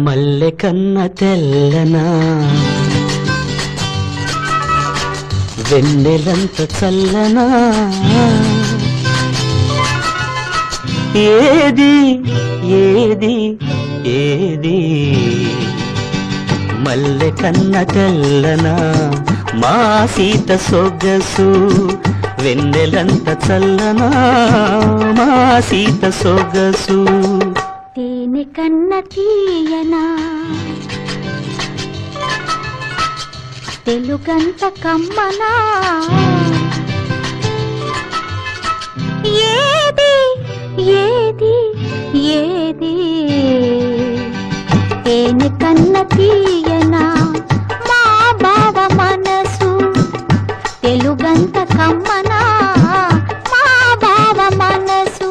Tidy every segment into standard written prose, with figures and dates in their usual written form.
మల్లె కన్న తెల్లనా వెన్నెలంత చల్లనా ఏది ఏది ఏది మల్లె కన్న తెల్లనా మా సీత సొగసు వెన్నెలంత చల్లనా మా సీత సొగసు తేనె కన్న తీయనా తెలుగంత కమ్మనా ఏది ఏది ఏది తేనె కన్న తీయనా మా బావ మనసు తెలుగంత కమ్మనా మా బావ మనసు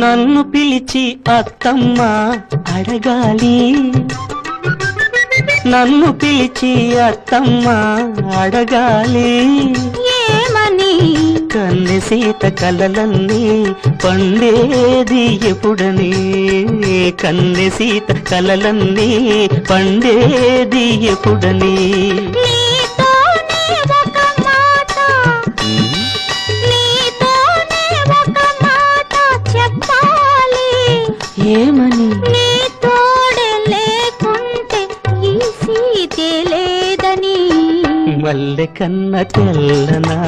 నన్ను పిలిచి అత్తమ్మ అడగాలి నన్ను పిలిచి అత్తమ్మ అడగాలి ఏమని కన్నె సీత కలలన్నీ పండేది ఎప్పుడని కన్నె సీత కలలన్నీ పండేది ఎప్పుడని ఏమని నీ తోడే లేకుంటే ఈ సీతే లేదని మల్లె కన్న తెల్లనా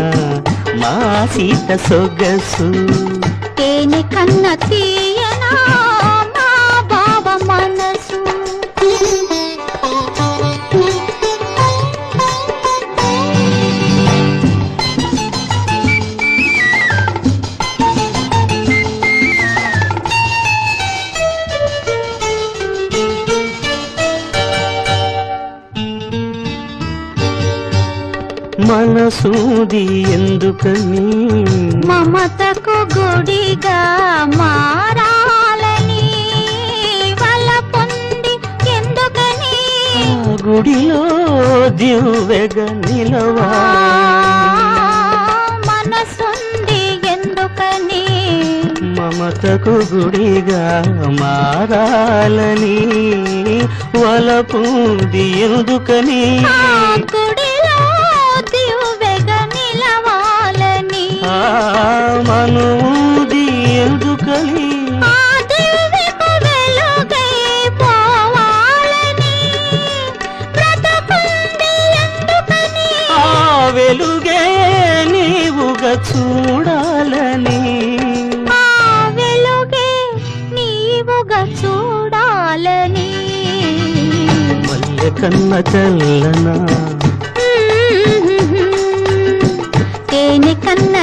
మా సీత సొగసు తేనె కన్న తీయనా మా బావ మనసు మనసూది ఎందుకని మమతకు గుడిగా మారాలని వల పొంది ఎందుకని ఆ గుడిలో దివ్వెగ నిలవా మనసుంది ఎందుకని మమతకు గుడిగా మారాలని వలపుంది ఎందుకని మనూది ఎందుకని ఆ వెలుగే నీవుగా చూడాలని చూడాలని మల్లె కన్న తెల్లనా తేనె కన్న